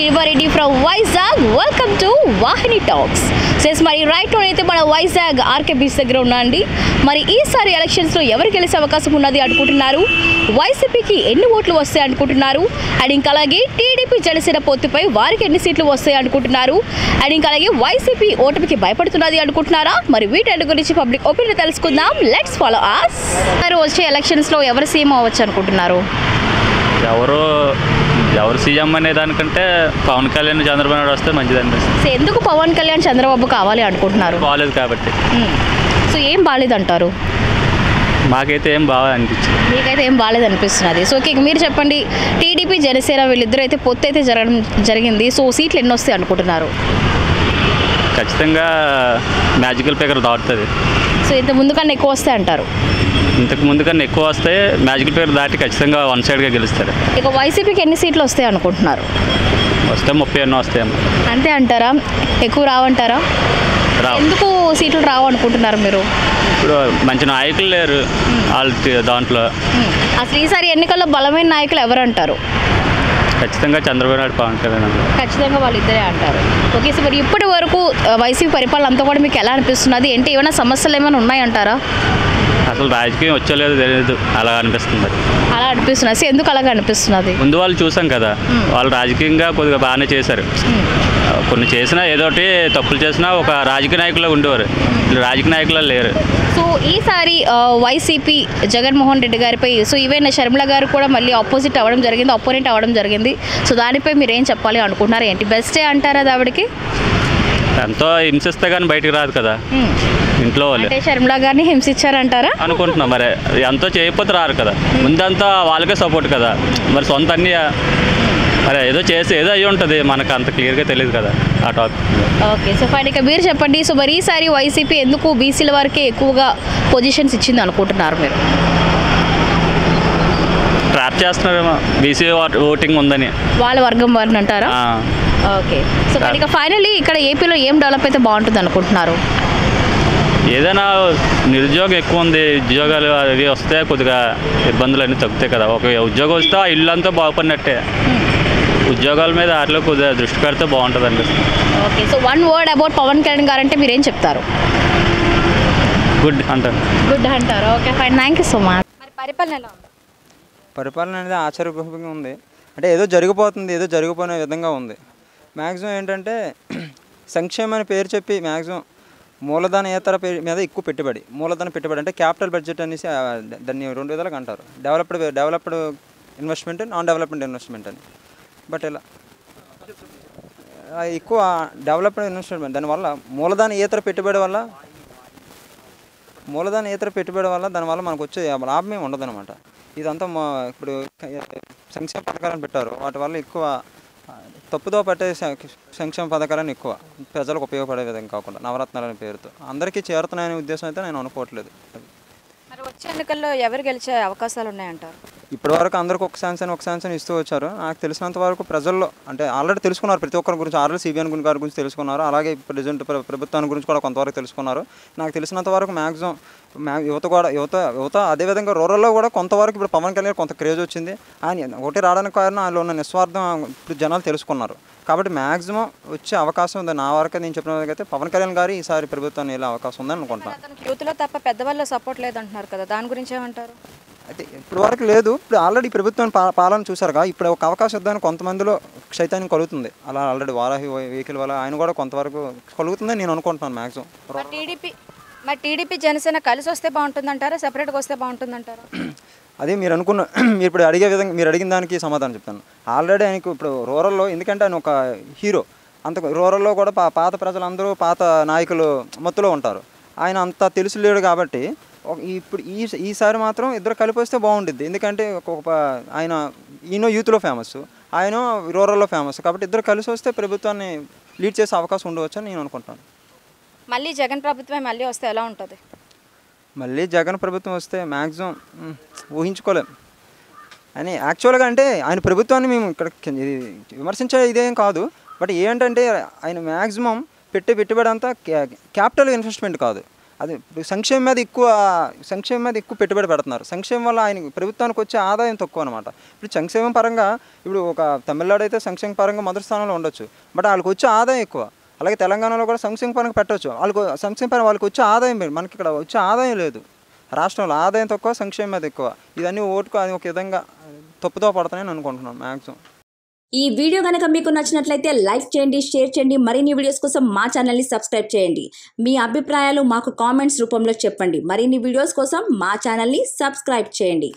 Shivareddy from Vizag. Welcome to Vahini Talks. Says మరి right no అయితే మన Vizag RK beach దగ్గర ఉన్నాండి. మరి ఈసారి ఎలక్షన్స్ లో ఎవరు గెలిచే అవకాశం ఉన్నది అనుకుంటున్నారు? వైసీపీకి ఎన్ని ఓట్లు వస్తాయి అనుకుంటున్నారు? అండ్ ఇంకా అలాగే టీడీపీ జనసేన పొత్తుపై వారికి ఎన్ని సీట్లు వస్తాయి అనుకుంటున్నారు? అండ్ ఇంకా అలాగే వైసీపీ ఓటమికి భయపడుతున్నది అనుకుంటున్నారా? మరి వీటి గురించి పబ్లిక్ ఒపీనియన్ తెలుసుకుందాం. Let's follow us. మరి వచ్చే ఎలక్షన్స్ లో ఎవరు సీఎం అవ్వచ్చు అనుకుంటున్నారు? ఎవరు సీఎం అనే దానికంటే పవన్ కళ్యాణ్ చంద్రబాబు నాయుడు వస్తే మంచిది అనిపిస్తుంది. సో ఎందుకు పవన్ కళ్యాణ్ చంద్రబాబు కావాలి అనుకుంటున్నారు? బాగాలేదు కాబట్టి. సో ఏం బాగాలేదు అంటారు? మాకైతే ఏం బాగా అనిపించింది. మీకైతే ఏం బాగాలేదు అనిపిస్తున్నది. సో ఓకే, మీరు చెప్పండి. టీడీపీ జనసేన వీళ్ళిద్దరూ అయితే పొత్తు అయితే జరిగింది. సో సీట్లు ఎన్ని వస్తాయి అనుకుంటున్నారు? ఖచ్చితంగా మ్యాజికల్ ఫిగర్ దాటుతుంది. సో ఇంత ముందు కన్నా ఎక్కువ వస్తాయి అంటారు? ఇంతకు ముందు కన్నా ఎక్కువ వస్తే మ్యాజికల్ ఫిగర్ దాటి ఖచ్చితంగా వన్ సైడ్గా గెలుస్తారు. ఇక వైసీపీకి ఎన్ని సీట్లు వస్తాయి అనుకుంటున్నారు? వస్తే 30 ఎన్నో వస్తాయేమో. అంతే అంటారా? ఎక్కువ రావంటారా? ఎందుకు సీట్లు రావు అనుకుంటున్నారు మీరు? ఇప్పుడు మంచి నాయకులు లేరు వాళ్ళ దాంట్లో. అసలు ఈసారి ఎన్నికల్లో బలమైన నాయకులు ఎవరు అంటారు? ఖచ్చితంగా చంద్రబాబు నాయుడు పవన్ కళ్యాణ్. ఖచ్చితంగా వాళ్ళిద్దరే అంటారు. ఓకే, సో మరి ఇప్పటి వరకు వైసీపీ పరిపాలన అంతా కూడా మీకు ఎలా అనిపిస్తున్నది? ఏంటి ఏమైనా సమస్యలు ఏమైనా ఉన్నాయంటారా? అసలు రాజకీయం వచ్చలేదు తెలియదు, అలా అనిపిస్తుంది. అలా అనిపిస్తున్నది. ఎందుకు అలాగ అనిపిస్తున్నది? ముందు వాళ్ళు చూసాం కదా, వాళ్ళు రాజకీయంగా కొద్దిగా బాగానే చేశారు. కొన్ని చేసినా ఏదోటి తప్పులు చేసినా ఒక రాజకీయ నాయకులు ఉండేవారు. రాజకీయ నాయకులు లేరు. సో ఈసారి వైసీపీ జగన్మోహన్ రెడ్డి గారిపై సో ఈవెన్ షర్మిల గారు కూడా మళ్ళీ అపోనెంట్ అవ్వడం జరిగింది. సో దానిపై మీరు ఏం చెప్పాలి అనుకుంటున్నారు? ఏంటి బెస్టే అంటారా? ఆవిడకి ఎంతో హింసిస్తే కానీ బయటికి రాదు కదా ఇంట్లో వాళ్ళు. షర్మిల గారిని హింసించారంటారా? అనుకుంటున్నాం. మరి ఎంతో చేయకపోతే రారు కదా. ముందంతా వాళ్ళకే సపోర్ట్ కదా. మరి సొంత అన్ని మరి ఏదో చేసి ఏదో అయ్యి ఉంటుంది, మనకు అంత క్లియర్గా తెలియదు కదా ఆ టాపిక్. Okay, so fine. ఇక మీరు చెప్పండి. సో మరి ఈసారి వైసీపీ ఎందుకు బీసీల వారికి ఎక్కువగా పొజిషన్స్ ఇచ్చింది అనుకుంటున్నారు మీరు? ట్రాప్ చేస్తున్నారేమో, బీసీ ఓటింగ్ ఉందని వాళ్ళ వర్గం వారిని అంటారా? ఓకే, సో ఇక ఫైనల్లీ ఇక్కడ ఏపీలో ఏం డెవలప్ అయితే బాగుంటుంది అనుకుంటున్నారు? ఏదైనా నిరుద్యోగం ఎక్కువ ఉంది. ఉద్యోగాలు అవి వస్తే కొద్దిగా ఇబ్బందులు అన్నీ తగ్గుతాయి కదా. ఒక ఉద్యోగం వస్తే ఆ ఇల్లు అంతా బాగుపడినట్టే. ఉద్యోగాల మీద వాటిలో కొద్దిగా దృష్టి పెడితే బాగుంటుంది అనిపిస్తుంది. Okay, so one word about Pavan Kalyan garu అంటే మీరేం చెప్తారు? గుడ్ అంటారు. గుడ్ అంటారు. Okay fine, thank you so much. మరి పరిపాలన ఎలా ఉంది? పరిపాలన అనేది ఆశ్చర్యపోహంగా ఉంది. అంటే ఏదో జరిగిపోతుంది, ఏదో జరిగిపోయిన విధంగా ఉంది. మ్యాక్సిమం ఏంటంటే సంక్షేమం అని పేరు చెప్పి మ్యాక్సిమం మూలధనేతర మీద ఎక్కువ పెట్టుబడి. మూలధన పెట్టుబడి అంటే క్యాపిటల్ బడ్జెట్ అనేసి దాన్ని 2 విధాలుగా అంటారు. Developed investment, non development investment అని. బట్ ఇలా ఎక్కువ డెవలప్డ్ ఇన్వెస్ట్మెంట్ దానివల్ల మూలధనేతర పెట్టుబడి వల్ల దానివల్ల మనకు వచ్చే లాభమే ఉండదన్నమాట. ఇదంతా ఇప్పుడు సంక్షేమ పథకాలను పెట్టారు, వాటి వల్ల ఎక్కువ తప్పుదో పట్టే సంక్షేమ పథకాలను ఎక్కువ ప్రజలకు ఉపయోగపడే విధంగా కాకుండా నవరత్నాలనే పేరుతో అందరికీ చేరుతున్నాయనే ఉద్దేశం అయితే నేను అనుకోవట్లేదు. మరి వచ్చే ఎన్నికల్లో ఎవరు గెలిచే అవకాశాలు ఉన్నాయంటారు? ఇప్పటివరకు అందరికి ఒక ఛాన్స్ ఇస్తూ వచ్చారు. నాకు తెలిసినంత వరకు ప్రజల్లో అంటే ఆల్రెడీ తెలుసుకున్నారు, ప్రతి ఒక్కరి గురించి ఆల్రెడీ సిబిఎన్ గారి గురించి తెలుసుకున్నారు. అలాగే ప్రజెంట్ ప్రభుత్వాన్ని గురించి కూడా కొంతవరకు తెలుసుకున్నారు. నాకు తెలిసినంత వరకు మ్యాక్సిమం యువత అదేవిధంగా రూరల్లో కూడా కొంతవరకు ఇప్పుడు పవన్ కళ్యాణ్ కొంత క్రేజ్ వచ్చింది. ఆయన ఒకటి రావడానికి కారణం ఆయనలో ఉన్న నిస్వార్థం ఇప్పుడు జనాలు తెలుసుకున్నారు. కాబట్టి మ్యాక్సిమం వచ్చే అవకాశం ఉంది. నా వరకు నేను చెప్పినట్లయితే పవన్ కళ్యాణ్ గారు ఈసారి ప్రభుత్వాన్ని వెళ్ళే అవకాశం ఉందని అనుకుంటున్నాను. యూత్లో తప్ప పెద్దవాళ్ళ సపోర్ట్ లేదంటున్నారు కదా, దాని గురించి ఏమంటారు? అయితే ఇప్పుడు వరకు లేదు. ఇప్పుడు ఆల్రెడీ ప్రభుత్వం పాలన చూసారుగా. ఇప్పుడు ఒక అవకాశం ఇద్దామని కొంతమందిలో చైతన్యం కలుగుతుంది. అలా ఆల్రెడీ వారాహి వెహికల్ వల్ల ఆయన కూడా కొంతవరకు కలుగుతుందని నేను అనుకుంటున్నాను మ్యాక్సిమం. టీడీపీ జనసేన కలిసి వస్తే బాగుంటుందంటారా, సెపరేట్గా వస్తే బాగుంటుందంటారా? అదే మీరు ఇప్పుడు అడిగే విధంగా మీరు అడిగిన దానికి సమాధానం చెప్తాను. ఆల్రెడీ ఆయనకు ఇప్పుడు రూరల్లో, ఎందుకంటే ఆయన ఒక హీరో, అంత రూరల్లో కూడా పాత ప్రజలందరూ పాత నాయకులు మత్తులో ఉంటారు. ఆయన అంత తెలుసు లేడు కాబట్టి ఇప్పుడు ఈసారి మాత్రం ఇద్దరు కలిపి వస్తే బాగుంటుంది. ఎందుకంటే ఈయన యూత్లో ఫేమస్, ఆయన రూరల్లో ఫేమస్. కాబట్టి ఇద్దరు కలిసి వస్తే ప్రభుత్వాన్ని లీడ్ చేసే అవకాశం ఉండవచ్చు అని నేను అనుకుంటాను. మళ్ళీ జగన్ ప్రభుత్వం మళ్ళీ వస్తే ఎలా ఉంటుంది? మళ్ళీ జగన్ ప్రభుత్వం వస్తే మ్యాక్సిమం ఊహించుకోలేం అని. యాక్చువల్గా అంటే ఆయన ప్రభుత్వాన్ని మేము ఇక్కడ విమర్శించే ఇదేం కాదు. బట్ ఏంటంటే ఆయన మ్యాక్సిమం పెట్టుబడి అంతా క్యాపిటల్ ఇన్వెస్ట్మెంట్ కాదు, అది ఇప్పుడు సంక్షేమం మీద ఎక్కువ పెట్టుబడి పెడుతున్నారు. సంక్షేమం వల్ల ఆయన ప్రభుత్వానికి వచ్చే ఆదాయం తక్కువ అనమాట. ఇప్పుడు సంక్షేమం పరంగా ఇప్పుడు ఒక తమిళనాడు అయితే సంక్షేమ పరంగా మొదటి స్థానంలో ఉండొచ్చు, బట్ వాళ్ళకి వచ్చే ఆదాయం ఎక్కువ. అలాగే తెలంగాణలో కూడా సంక్షేమ పరంగా పెట్టవచ్చు, సంక్షేమ పరంగా వాళ్ళకి వచ్చే ఆదాయం మనకి ఇక్కడ వచ్చే ఆదాయం లేదు. రాష్ట్రంలో ఆదాయం తక్కువ, సంక్షేమం మీద ఎక్కువ. ఇవన్నీ ఓటుకు అది ఒక విధంగా తప్పుతో పడతాయని అనుకుంటున్నాను మ్యాక్సిమం. ఈ వీడియో కనుక మీకు నచ్చినట్లయితే లైక్ చేయండి, షేర్ చేయండి. మరిన్ని వీడియోస్ కోసం మా ఛానల్ని సబ్స్క్రైబ్ చేయండి. మీ అభిప్రాయాలు మాకు కామెంట్స్ రూపంలో చెప్పండి. మరిన్ని వీడియోస్ కోసం మా ఛానల్ని సబ్స్క్రైబ్ చేయండి.